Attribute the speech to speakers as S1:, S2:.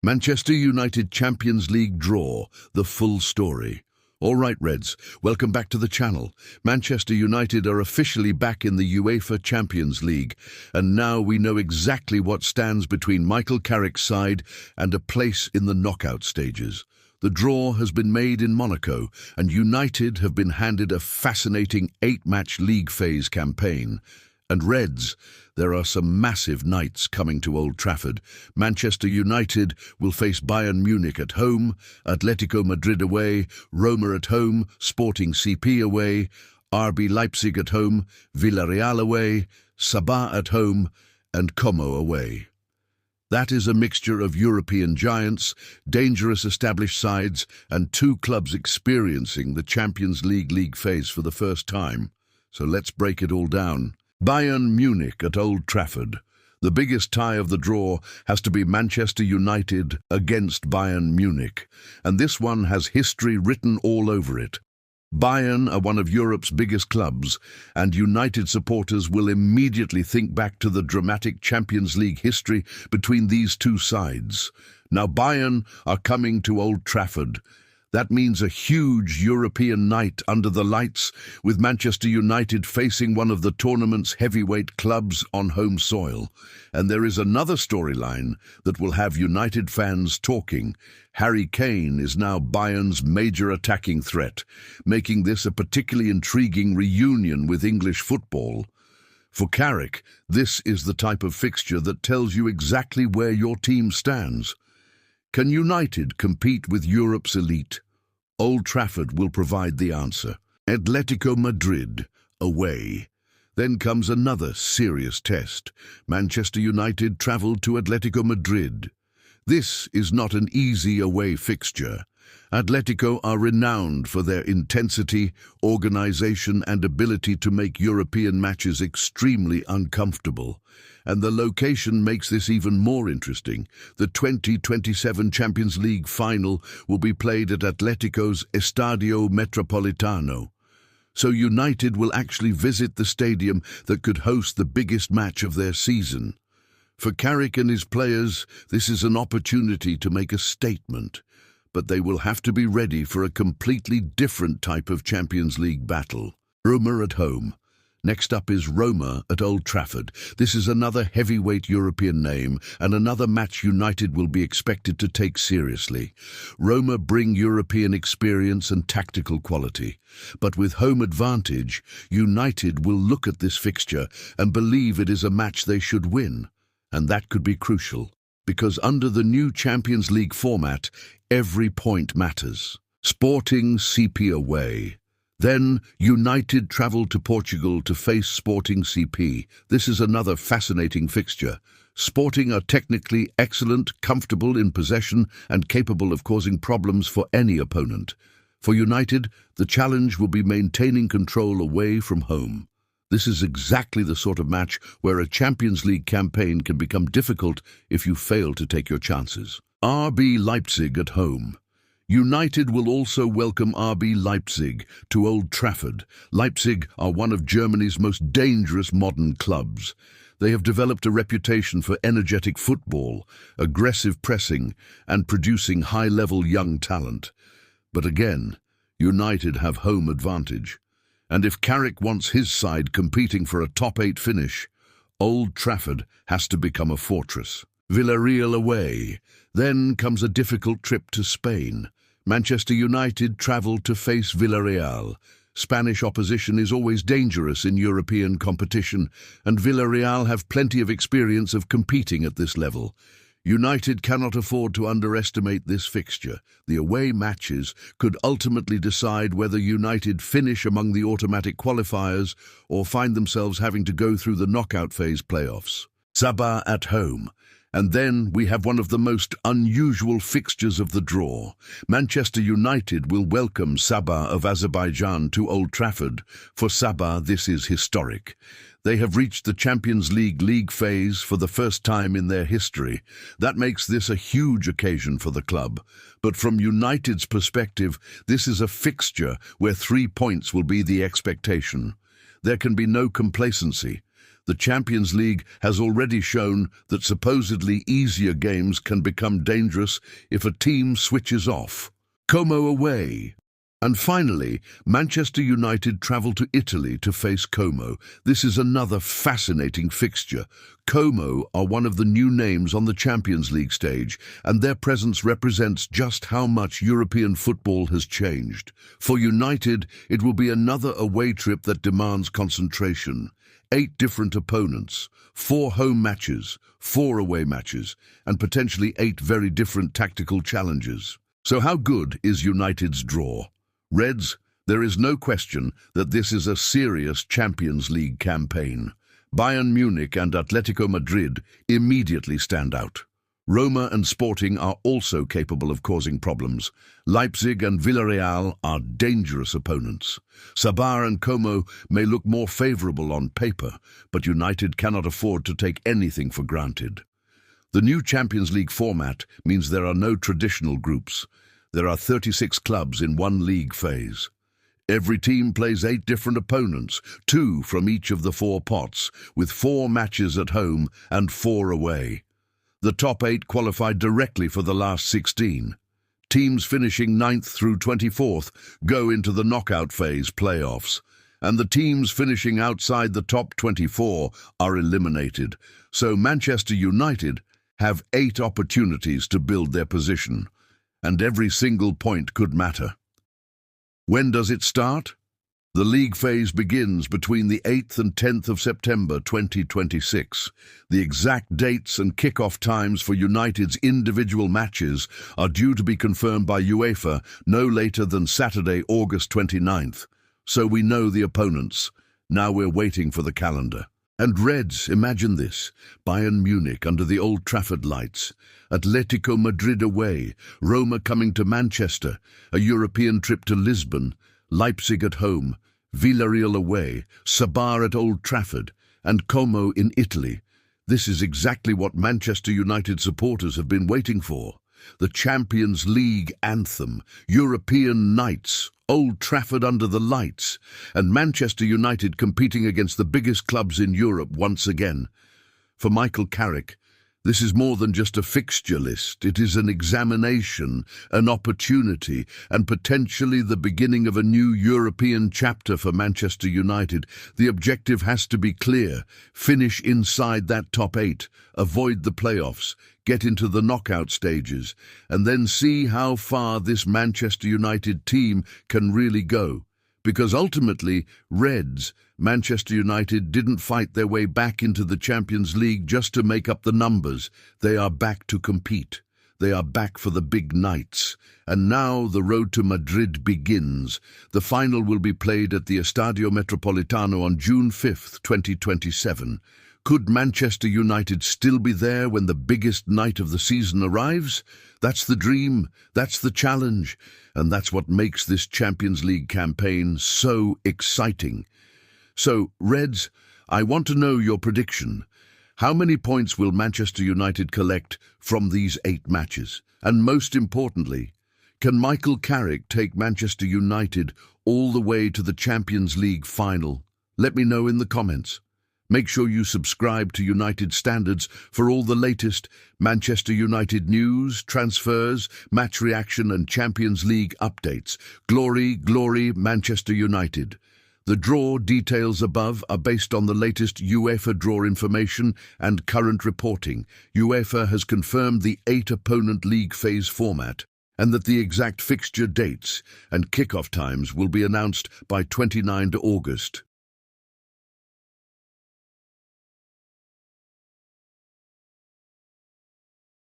S1: Manchester United Champions League draw, the full story. All right, Reds, welcome back to the channel. Manchester United are officially back in the UEFA Champions League, and now we know exactly what stands between Michael Carrick's side and a place in the knockout stages. The draw has been made in Monaco, and United have been handed a fascinating 8-match league phase campaign. And Reds, there are some massive nights coming to Old Trafford. Manchester United will face Bayern Munich at home, Atlético Madrid away, Roma at home, Sporting CP away, RB Leipzig at home, Villarreal away, Sabah at home, and Como away. That is a mixture of European giants, dangerous established sides, and two clubs experiencing the Champions League phase for the first time. So let's break it all down. Bayern Munich at Old Trafford. The biggest tie of the draw has to be Manchester United against Bayern Munich, and this one has history written all over it. Bayern are one of Europe's biggest clubs, and United supporters will immediately think back to the dramatic Champions League history between these two sides. Now Bayern are coming to Old Trafford. That means a huge European night under the lights, with Manchester United facing one of the tournament's heavyweight clubs on home soil. And there is another storyline that will have United fans talking. Harry Kane is now Bayern's major attacking threat, making this a particularly intriguing reunion with English football. For Carrick, this is the type of fixture that tells you exactly where your team stands. Can United compete with Europe's elite? Old Trafford will provide the answer. Atlético Madrid, away. Then comes another serious test. Manchester United travelled to Atlético Madrid. This is not an easy away fixture. Atletico are renowned for their intensity, organisation and ability to make European matches extremely uncomfortable. And the location makes this even more interesting. The 2027 Champions League final will be played at Atletico's Estadio Metropolitano. So United will actually visit the stadium that could host the biggest match of their season. For Carrick and his players, this is an opportunity to make a statement. But they will have to be ready for a completely different type of Champions League battle. Roma at home. Next up is Roma at Old Trafford. This is another heavyweight European name and another match United will be expected to take seriously. Roma bring European experience and tactical quality. But with home advantage, United will look at this fixture and believe it is a match they should win. And that could be crucial, because under the new Champions League format, every point matters. Sporting CP away. Then United travel to Portugal to face Sporting CP. This is another fascinating fixture. Sporting are technically excellent, comfortable in possession and capable of causing problems for any opponent. For United, the challenge will be maintaining control away from home. This is exactly the sort of match where a Champions League campaign can become difficult if you fail to take your chances. RB Leipzig at home. United will also welcome RB Leipzig to Old Trafford. Leipzig are one of Germany's most dangerous modern clubs. They have developed a reputation for energetic football, aggressive pressing, and producing high-level young talent. But again, United have home advantage. And if Carrick wants his side competing for a top-8 finish, Old Trafford has to become a fortress. Villarreal away. Then comes a difficult trip to Spain. Manchester United travel to face Villarreal. Spanish opposition is always dangerous in European competition, and Villarreal have plenty of experience of competing at this level. United cannot afford to underestimate this fixture. The away matches could ultimately decide whether United finish among the automatic qualifiers or find themselves having to go through the knockout phase playoffs. Sabah at home. And then we have one of the most unusual fixtures of the draw. Manchester United will welcome Sabah of Azerbaijan to Old Trafford. For Sabah, this is historic. They have reached the Champions League phase for the first time in their history. That makes this a huge occasion for the club. But from United's perspective, this is a fixture where 3 points will be the expectation. There can be no complacency. The Champions League has already shown that supposedly easier games can become dangerous if a team switches off. Como away. And finally, Manchester United travel to Italy to face Como. This is another fascinating fixture. Como are one of the new names on the Champions League stage, and their presence represents just how much European football has changed. For United, it will be another away trip that demands concentration. 8 different opponents, 4 home matches, 4 away matches, and potentially 8 very different tactical challenges. So how good is United's draw? Reds, there is no question that this is a serious Champions League campaign. Bayern Munich and Atlético Madrid immediately stand out. Roma and Sporting are also capable of causing problems. Leipzig and Villarreal are dangerous opponents. Sabah and Como may look more favourable on paper, but United cannot afford to take anything for granted. The new Champions League format means there are no traditional groups. There are 36 clubs in one league phase. Every team plays 8 different opponents, 2 from each of the 4 pots, with 4 matches at home and 4 away. The top 8 qualify directly for the last 16. Teams finishing 9th through 24th go into the knockout phase playoffs, and the teams finishing outside the top 24 are eliminated. So Manchester United have 8 opportunities to build their position, and every single point could matter. When does it start? The league phase begins between the 8th and 10th of September 2026. The exact dates and kick-off times for United's individual matches are due to be confirmed by UEFA no later than Saturday, August 29th. So we know the opponents. Now we're waiting for the calendar. And Reds, imagine this: Bayern Munich under the Old Trafford lights, Atlético Madrid away, Roma coming to Manchester, a European trip to Lisbon, Leipzig at home, Villarreal away, Sabah at Old Trafford, and Como in Italy. This is exactly what Manchester United supporters have been waiting for. The Champions League anthem, European nights, Old Trafford under the lights, and Manchester United competing against the biggest clubs in Europe once again. For Michael Carrick, this is more than just a fixture list. It is an examination, an opportunity, and potentially the beginning of a new European chapter for Manchester United. The objective has to be clear: finish inside that top 8, avoid the playoffs, get into the knockout stages, and then see how far this Manchester United team can really go. Because ultimately, Reds, Manchester United didn't fight their way back into the Champions League just to make up the numbers. They are back to compete. They are back for the big nights. And now the road to Madrid begins. The final will be played at the Estadio Metropolitano on June 5th, 2027. Could Manchester United still be there when the biggest night of the season arrives? That's the dream, that's the challenge, and that's what makes this Champions League campaign so exciting. So, Reds, I want to know your prediction. How many points will Manchester United collect from these 8 matches? And most importantly, can Michael Carrick take Manchester United all the way to the Champions League final? Let me know in the comments. Make sure you subscribe to United Standards for all the latest Manchester United news, transfers, match reaction and Champions League updates. Glory, glory, Manchester United. The draw details above are based on the latest UEFA draw information and current reporting. UEFA has confirmed the 8-opponent league phase format, and that the exact fixture dates and kick-off times will be announced by 29 August.